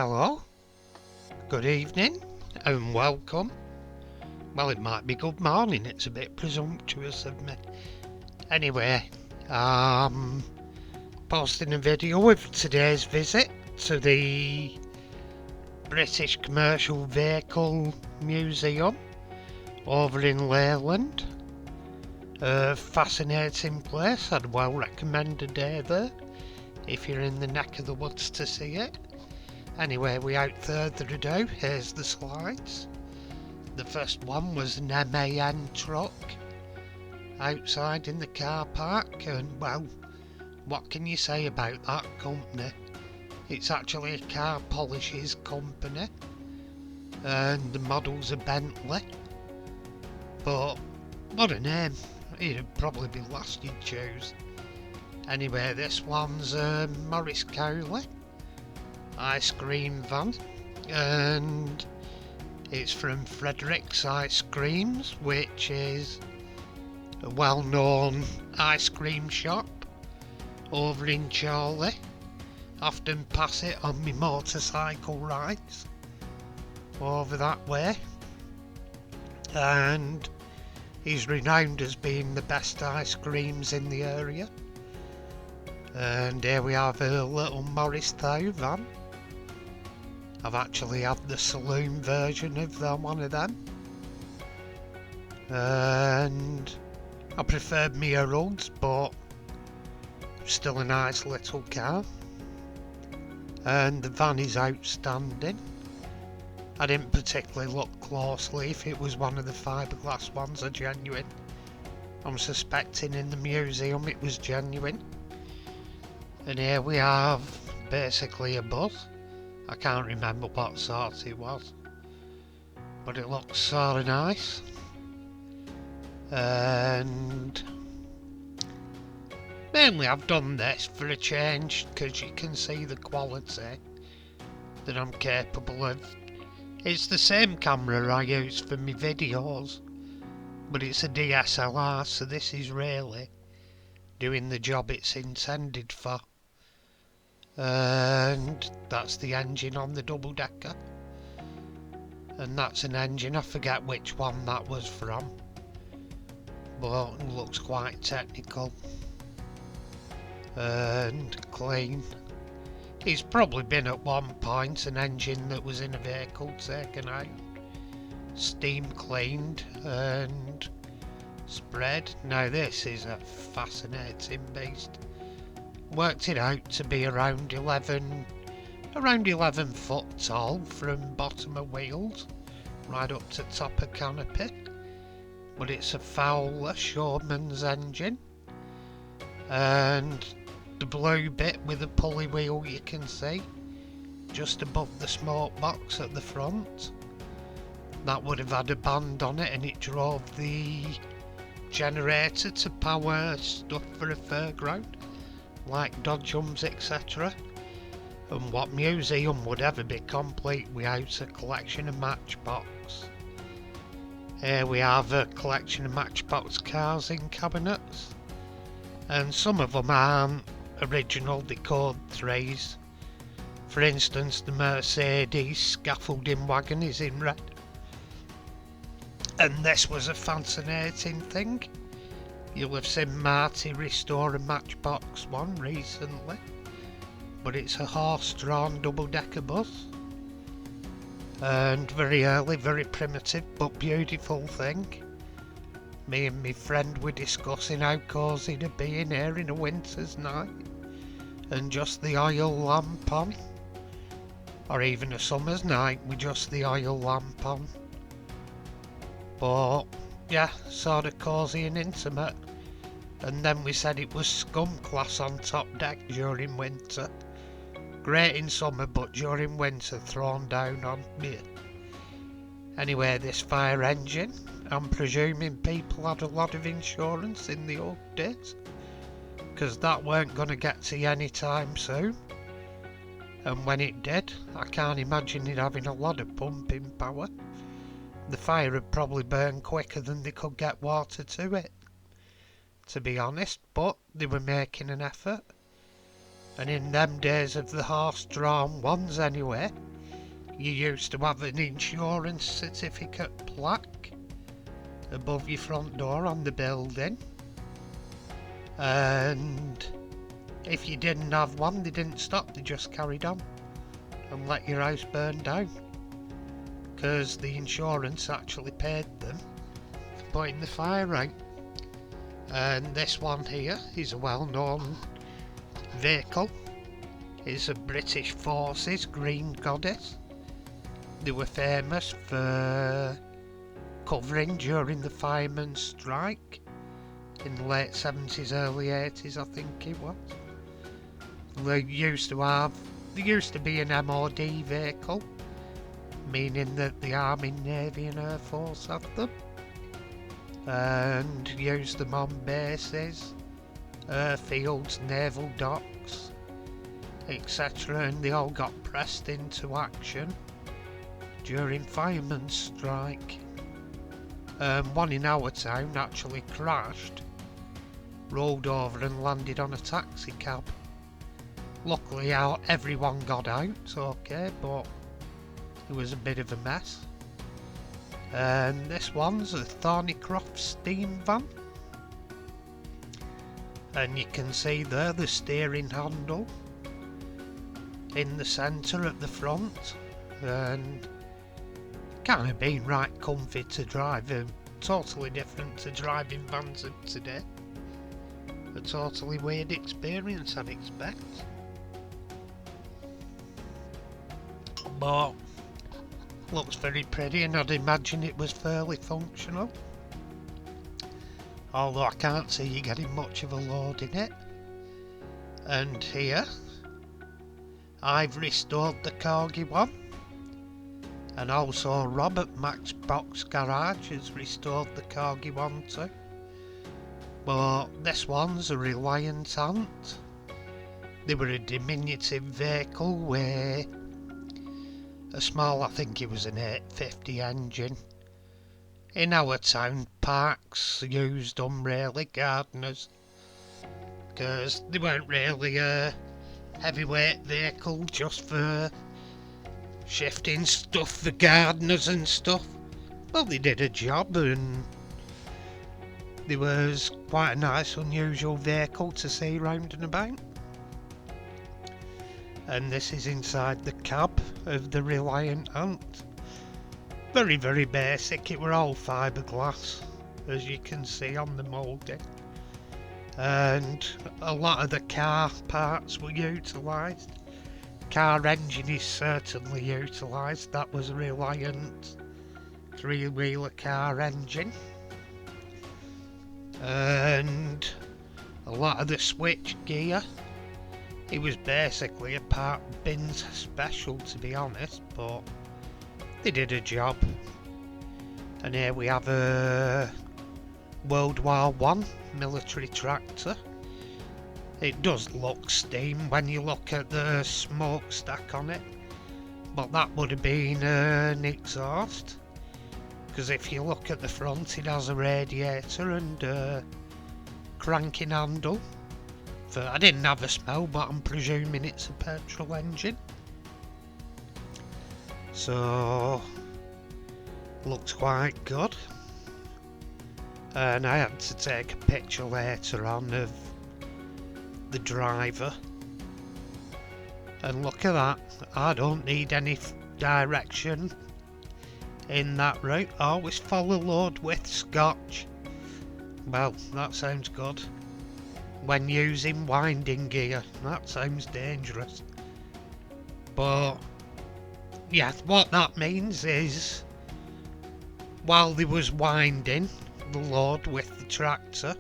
Hello, good evening, and welcome. Well, it might be good morning, it's a bit presumptuous of me. Anyway, posting a video with today's visit to the British Commercial Vehicle Museum over in Leyland. A fascinating place, I'd well recommend a day there if you're in the neck of the woods to see it. Anyway, without further ado, here's the slides. The first one was an MAN truck outside in the car park, and well, what can you say about that company? It's actually a car polishes company, and the model's a Bentley. But what a name, it'd probably be last you'd choose. Anyway, this one's Morris Cowley ice cream van, and it's from Frederick's Ice Creams, which is a well-known ice cream shop over in Chorley. Often pass it on my motorcycle rides over that way, and he's renowned as being the best ice creams in the area. And here we have a little Morris Thow van. I've actually had the saloon version of one of them, and I preferred Mia Rugs, but still a nice little car. And the van is outstanding. I didn't particularly look closely if it was one of the fiberglass ones or genuine. I'm suspecting in the museum it was genuine. And here we have basically a bus. I can't remember what sort it was, but it looks sort of nice. And mainly I've done this for a change because you can see the quality that I'm capable of. It's the same camera I use for my videos, but it's a DSLR, so this is really doing the job it's intended for. And that's the engine on the double decker, and that's an engine, I forget which one that was from, but it looks quite technical and clean. It's probably been at one point an engine that was in a vehicle taken out, steam cleaned and spread. Now this is a fascinating beast. Worked it out to be around 11 foot tall from bottom of wheels right up to top of canopy, but it's a Fowler Showman's engine, and the blue bit with the pulley wheel you can see just above the smoke box at the front, that would have had a band on it, and it drove the generator to power stuff for a fairground like dodgems, etc. And what museum would ever be complete without a collection of Matchbox? Here we have a collection of Matchbox cars in cabinets, and some of them aren't original, they code 3s. For instance, the Mercedes scaffolding wagon is in red, and this was a fascinating thing. You'll have seen Marty restore a Matchbox one recently, but it's a horse-drawn double-decker bus, and very early, very primitive but beautiful thing. Me and my friend were discussing how cosy to be in here in a winter's night, and just the oil lamp on, or even a summer's night with just the oil lamp on. But yeah, sort of cosy and intimate. And then we said it was scum class on top deck during winter. Great in summer, but during winter thrown down on me. Anyway, this fire engine, I'm presuming people had a lot of insurance in the old days, because that weren't going to get to you anytime soon. And when it did, I can't imagine it having a lot of pumping power. The fire would probably burn quicker than they could get water to it, to be honest, but they were making an effort. And in them days of the horse-drawn ones anyway, you used to have an insurance certificate plaque above your front door on the building, and if you didn't have one, they didn't stop, they just carried on and let your house burn down, because the insurance actually paid them for putting the fire out. And this one here is a well-known vehicle. It's a British Forces Green Goddess. They were famous for covering during the firemen's strike in the late 70s, early 80s, I think it was. There used to be an MOD vehicle, meaning that the Army, Navy and Air Force had them, and used them on bases, airfields, naval docks, etc., and they all got pressed into action during firemen's strike. One in our town actually crashed, rolled over and landed on a taxi cab. Luckily everyone got out okay, but it was a bit of a mess. And this one's a Thornycroft steam van, and you can see there the steering handle in the centre at the front, and kind of been right comfy to drive. Totally different to driving vans of today. A totally weird experience, I'd expect. But looks very pretty, and I'd imagine it was fairly functional. Although I can't see you getting much of a load in it. And here, I've restored the Corgi one. And also Rob at Max Box Garage has restored the Corgi one too. But this one's a Reliant Ant. They were a diminutive vehicle with a small, I think it was an 850 engine. In our town, parks used them really, gardeners, because they weren't really a heavyweight vehicle just for shifting stuff for gardeners and stuff. Well, they did a job, and there was quite a nice unusual vehicle to see round and about. And this is inside the cab of the Reliant Ant. Very, very basic. It were all fiberglass, as you can see on the moulding. And a lot of the car parts were utilised. Car engine is certainly utilised. That was a Reliant three-wheeler car engine. And a lot of the switch gear, it was basically a part bins special, to be honest, but they did a job. And here we have a World War I military tractor. It does look steam when you look at the smokestack on it, but that would have been an exhaust, because if you look at the front, it has a radiator and a cranking handle. I didn't have a smell, but I'm presuming it's a petrol engine. So, looks quite good. And I had to take a picture later on of the driver. And look at that, I don't need any direction in that route. Always follow load with scotch. Well, that sounds good. When using winding gear, that sounds dangerous. But yeah, what that means is, while they was winding the load with the tractor,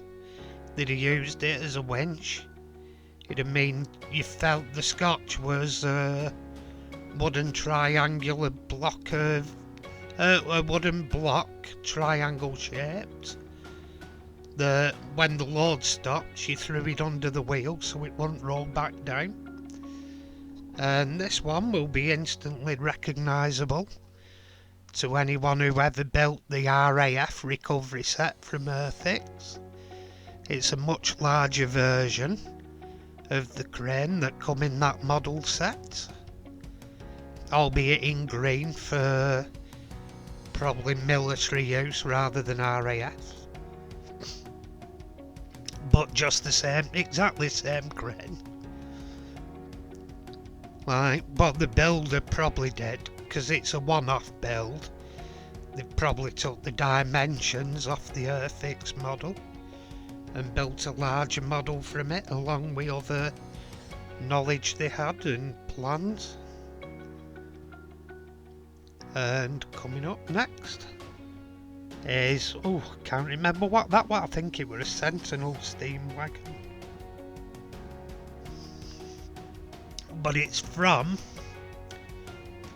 they'd have used it as a winch. It'd mean you felt the scotch was a wooden triangular block of a wooden block, triangle shaped. When the load stopped, she threw it under the wheel so it wouldn't roll back down. And this one will be instantly recognisable to anyone who ever built the RAF recovery set from Earthix. It's a much larger version of the crane that come in that model set. albeit in green for probably military use rather than RAF. But just the same, exactly the same crane. Like, but the builder probably did, because it's a one-off build. They probably took the dimensions off the Airfix model and built a larger model from it, along with other knowledge they had and plans. And coming up next is, oh, can't remember what that was. I think it was a Sentinel steam wagon. But it's from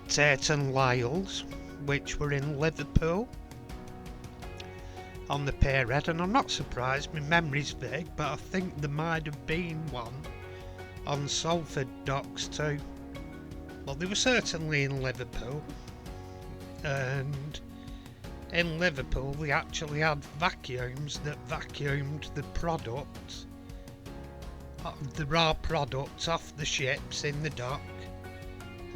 Tate Lyle's, which were in Liverpool on the Pierhead, and I'm not surprised, my memory's vague, but I think there might have been one on Salford docks too. Well, they were certainly in Liverpool, and in Liverpool they actually had vacuums that vacuumed the product, the raw products off the ships in the dock,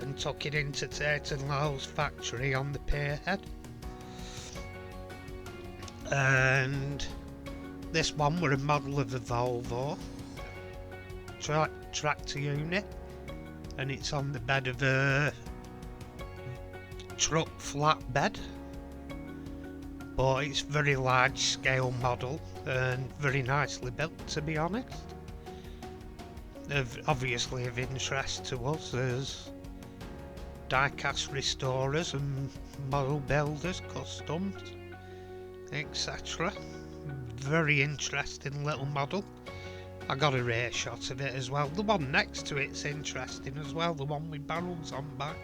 and took it into Tate Lyle's factory on the Pierhead. And this one were a model of a Volvo tractor unit, and it's on the bed of a truck flatbed, but it's very large scale model and very nicely built, to be honest. Obviously of interest to us as die-cast restorers and model builders, customs, etc. Very interesting little model. I got a rare shot of it as well. The one next to it's interesting as well, the one with barrels on back.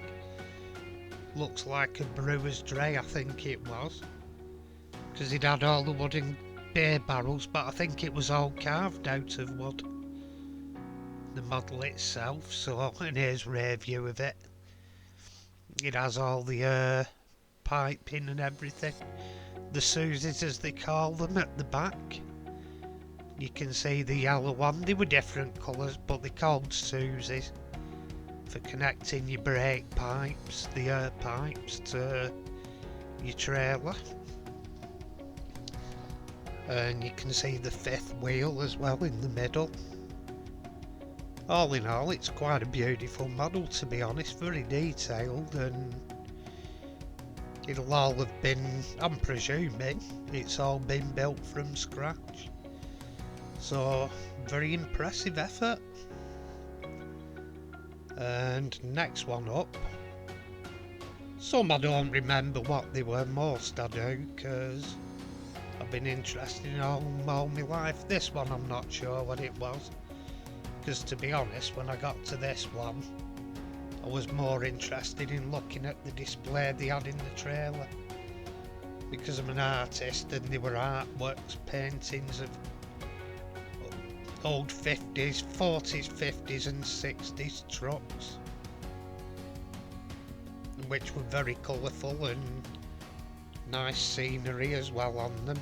Looks like a brewer's dray, I think it was, because it had all the wooden beer barrels, but I think it was all carved out of wood, the model itself. So, and here's a rear view of it. It has all the piping and everything. The Susies, as they call them, at the back. You can see the yellow one. They were different colours, but they're called Susies for connecting your brake pipes, the air pipes, to your trailer. And you can see the fifth wheel as well in the middle. All in all, it's quite a beautiful model, to be honest, very detailed, and it'll all have been, I'm presuming, it's all been built from scratch. So, very impressive effort. And next one up, some I don't remember what they were, most I do, because I've been interested in all my life. This one I'm not sure what it was, because to be honest, when I got to this one, I was more interested in looking at the display they had in the trailer, because I'm an artist and they were artworks, paintings of old 50s, 40s, 50s and 60s trucks, which were very colourful and nice scenery as well on them,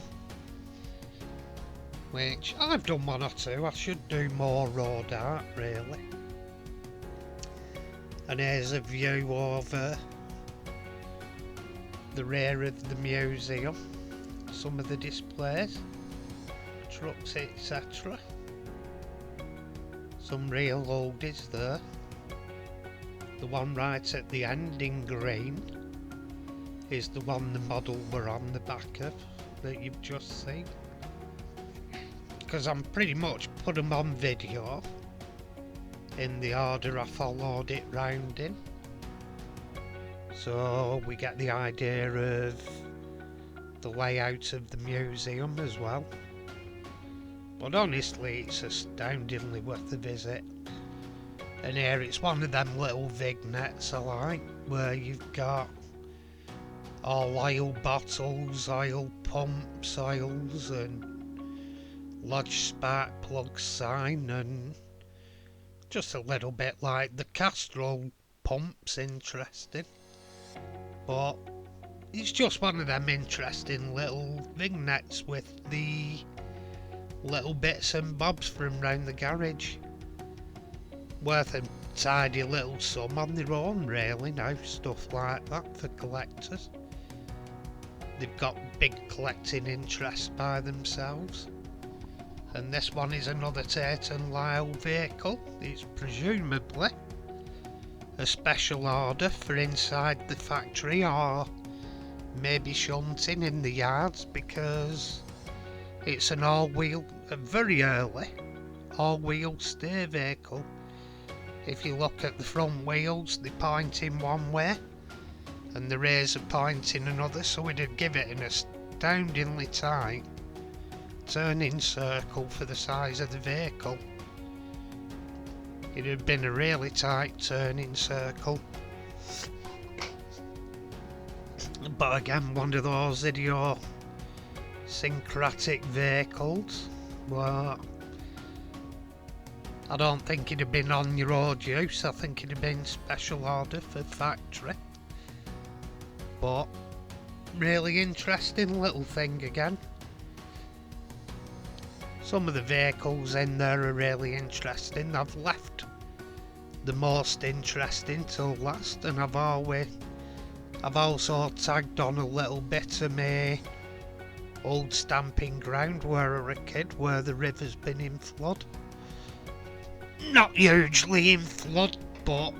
which I've done one or two. I should do more road art really. And here's a view over the rear of the museum, some of the displays, trucks, etc. Some real oldies there. The one right at the end in green is the one the model were on the back of that you've just seen, because I'm pretty much put them on video in the order I followed it round in, so we get the idea of the layout of the museum as well. But honestly, it's astoundingly worth a visit. And here it's one of them little vignettes I like, where you've got all oil bottles, oil pumps, oils, and Lodge spark plug sign, and just a little bit like the Castrol pumps, interesting. But it's just one of them interesting little vignettes with the little bits and bobs from round the garage. Worth a tidy little sum on their own really now, stuff like that for collectors. They've got big collecting interests by themselves. And this one is another Tate Lyle vehicle. It's presumably a special order for inside the factory or maybe shunting in the yards, because it's an all-wheel, a very early all-wheel steer vehicle. If you look at the front wheels, they point in one way and the rears are pointing another, so it'd give it an astoundingly tight turning circle for the size of the vehicle. It had been a really tight turning circle. But again, one of those idiosyncratic vehicles. Well, I don't think it'd have been on your road use. I think it'd have been special order for factory. But really interesting little thing again. Some of the vehicles in there are really interesting. I've left the most interesting till last, and I've also tagged on a little bit of my old stamping ground where I was a kid, where the river's been in flood. Not hugely in flood, but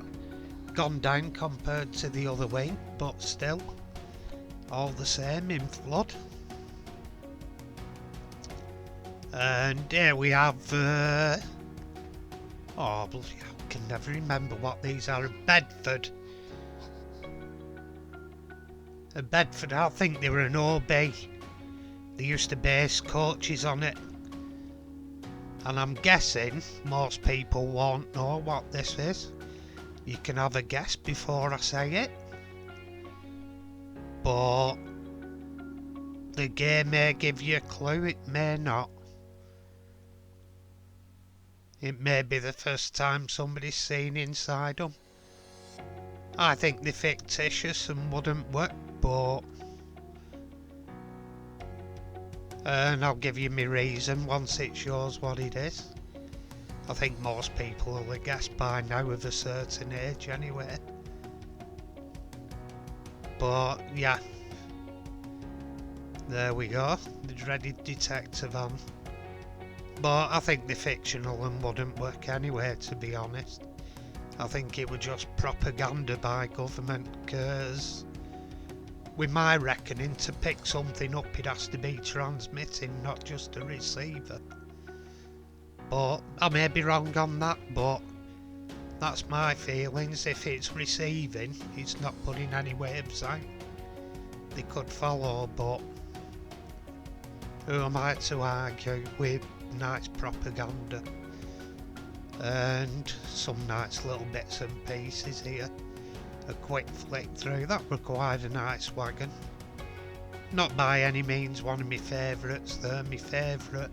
gone down compared to the other way, but still all the same in flood. And here we have I can never remember what these are. A Bedford, I think they were an OB. They used to base coaches on it, and I'm guessing most people won't know what this is. You can have a guess before I say it, but the game may give you a clue, it may not. It may be the first time somebody's seen inside them. I think they're fictitious and wouldn't work, but and I'll give you my reason once it shows what it is. I think most people will have guessed by now of a certain age anyway. But yeah, there we go, the dreaded detective on. But I think they're fictional and wouldn't work anyway, to be honest. I think it was just propaganda by government, because with my reckoning, to pick something up it has to be transmitting, not just a receiver. But I may be wrong on that, but that's my feelings. If it's receiving, it's not putting any waves out. They could follow, but who am I to argue with nice propaganda? And some nice little bits and pieces here. A quick flick through, that required a nice wagon. Not by any means one of my favourites there. My favourite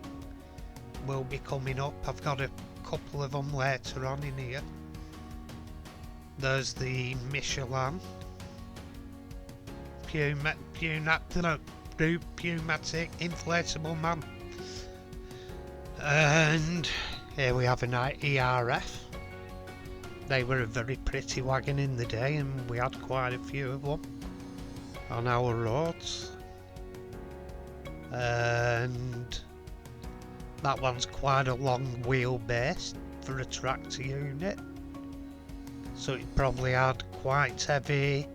will be coming up. I've got a couple of them later on in here. There's the Michelin Pneumatic Inflatable Man. And here we have an ERF. They were a very pretty wagon in the day, and we had quite a few of them on our roads. And that one's quite a long wheelbase for a tractor unit, so it probably had quite heavy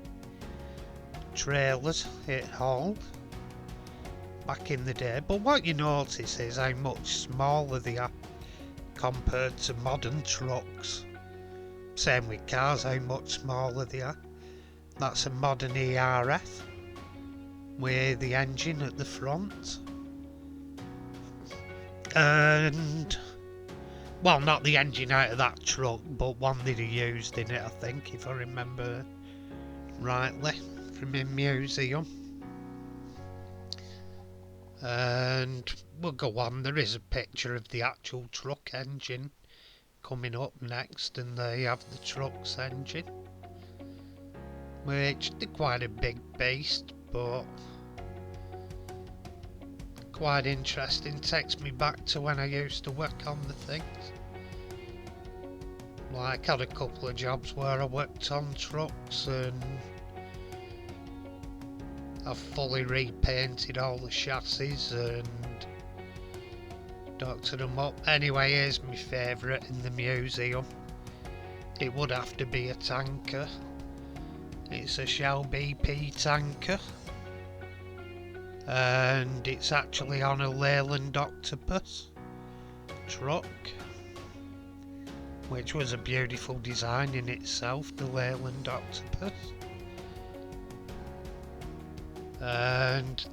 trailers it hauled back in the day. But what you notice is how much smaller they are compared to modern trucks. Same with cars, how much smaller they are. That's a modern ERF with the engine at the front. And, well, not the engine out of that truck, but one that he used in it, I think, if I remember rightly, from a museum. And we'll go on, there is a picture of the actual truck engine coming up next, and there you have the truck's engine, which is quite a big beast, but quite interesting. Takes me back to when I used to work on the things. Like, had a couple of jobs where I worked on trucks and I've fully repainted all the chassis and doctored them up. Anyway, here's my favourite in the museum. It would have to be a tanker. It's a Shell BP tanker. And it's actually on a Leyland Octopus truck, which was a beautiful design in itself, the Leyland Octopus. And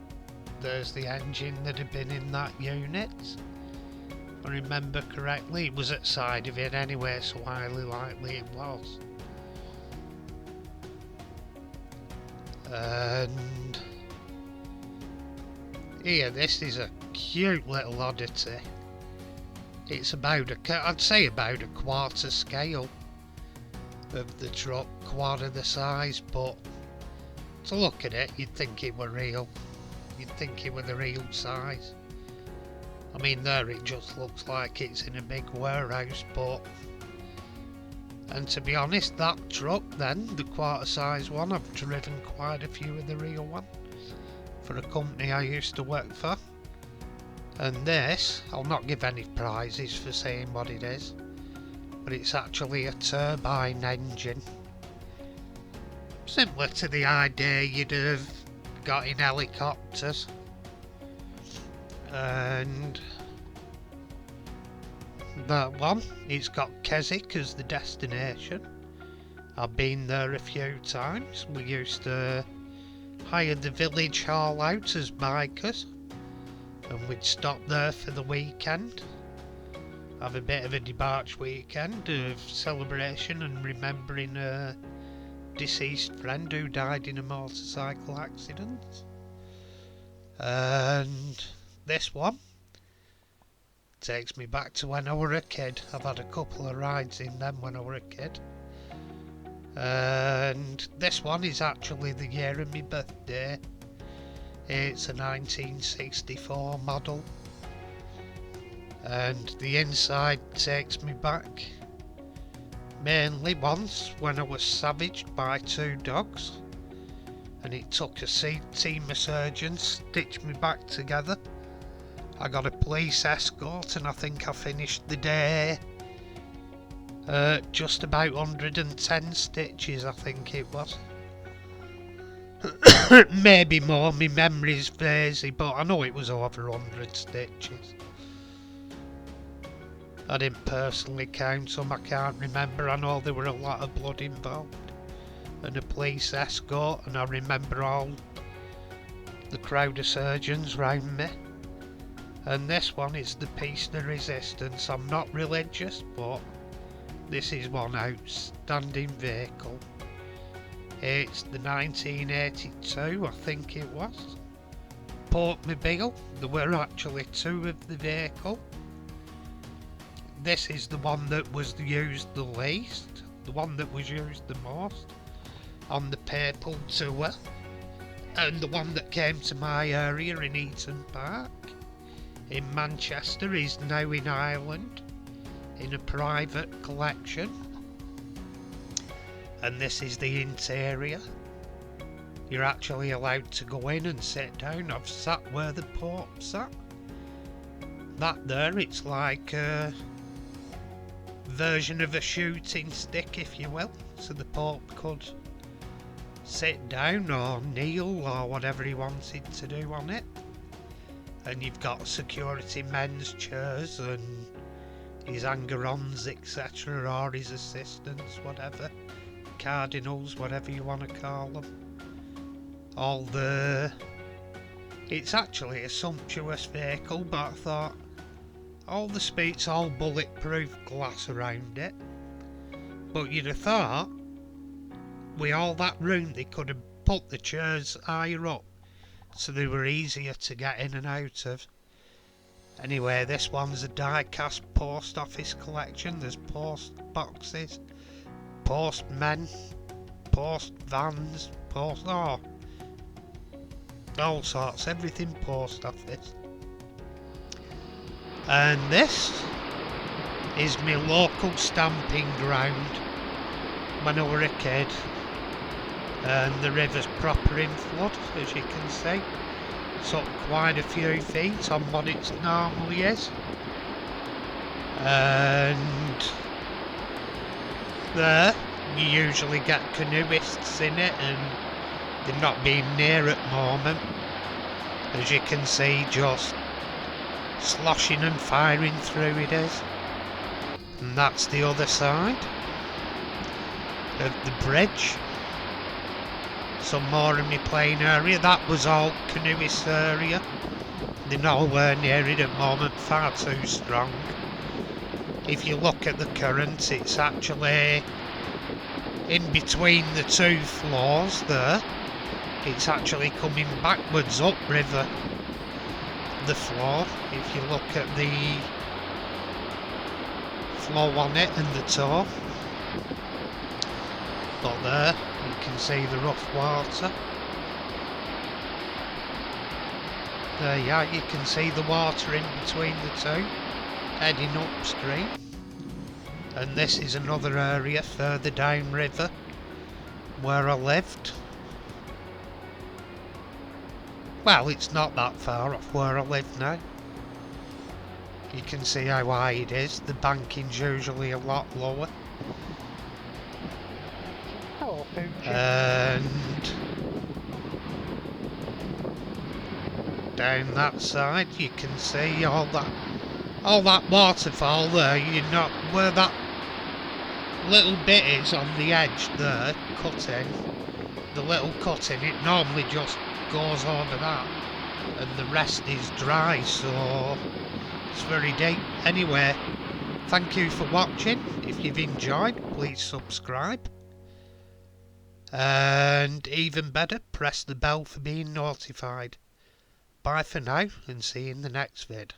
there's the engine that had been in that unit. If I remember correctly, it was at side of it anyway, so highly likely it was. And here, this is a cute little oddity. It's about I'd say about a quarter scale of the truck, quarter the size, but to look at it, you'd think it were real. You'd think it were the real size. I mean, there it just looks like it's in a big warehouse, but... And to be honest, that truck then, the quarter size one, I've driven quite a few of the real one for a company I used to work for. And this, I'll not give any prizes for saying what it is, but it's actually a turbine engine. Similar to the idea you'd have got in helicopters. And that one, it's got Keswick as the destination. I've been there a few times. We used to hire the village hall out as bikers, and we'd stop there for the weekend, have a bit of a debauch weekend of celebration and remembering a deceased friend who died in a motorcycle accident. And this one takes me back to when I were a kid. I've had a couple of rides in them when I were a kid. And this one is actually the year of my birthday. It's a 1964 model. And the inside takes me back mainly once when I was savaged by two dogs. And it took a team of surgeons to stitch me back together. I got a police escort and I think I finished the day just about 110 stitches, I think it was. Maybe more, my memory's hazy, but I know it was over 100 stitches. I didn't personally count them, I can't remember. I know there were a lot of blood involved and a police escort, and I remember all the crowd of surgeons round me. And this one is the piece de resistance. I'm not religious, but this is one outstanding vehicle. It's the 1982, I think it was, Portmobile. There were actually two of the vehicle. This is the one that was used the least, the one that was used the most on the Papal tour, and the one that came to my area in Eaton Park in Manchester is now in Ireland in a private collection. And this is the interior. You're actually allowed to go in and sit down. I've sat where the Pope sat. That there, it's like a version of a shooting stick, if you will, so the Pope could sit down or kneel or whatever he wanted to do on it. And you've got security men's chairs and his hanger-ons, etc., or his assistants, whatever, cardinals, whatever you want to call them. It's actually a sumptuous vehicle, but I thought all the speed's all bulletproof glass around it, but you'd have thought with all that room they could have put the chairs higher up so they were easier to get in and out of. Anyway, this one's a die-cast post office collection. There's post boxes, postmen, post vans, all sorts, everything post office. And this is my local stamping ground when I were a kid, and the river's proper in flood, as you can see. It's up quite a few feet on what it normally is, and there you usually get canoeists in it, and they're not being near at the moment, as you can see, just sloshing and firing through it is. And that's the other side of the bridge. Some more in my playing area. That was all canoeist area. They're nowhere near it at the moment, far too strong. If you look at the current, it's actually in between the two floors there. It's actually coming backwards upriver the floor. If you look at the flow on it and the toe. But there, you can see the rough water. There you are, you can see the water in between the two, heading upstream. And this is another area further downriver where I lived. Well, it's not that far off where I live now. You can see how high it is. The banking's usually a lot lower. And down that side you can see all that waterfall there. You're not where that little bit is on the edge there, cutting. The little cutting, it normally just goes over that, and the rest is dry, so it's very deep. Anyway, thank you for watching. If you've enjoyed, please subscribe. And even better, press the bell for being notified. Bye for now, and see you in the next vid.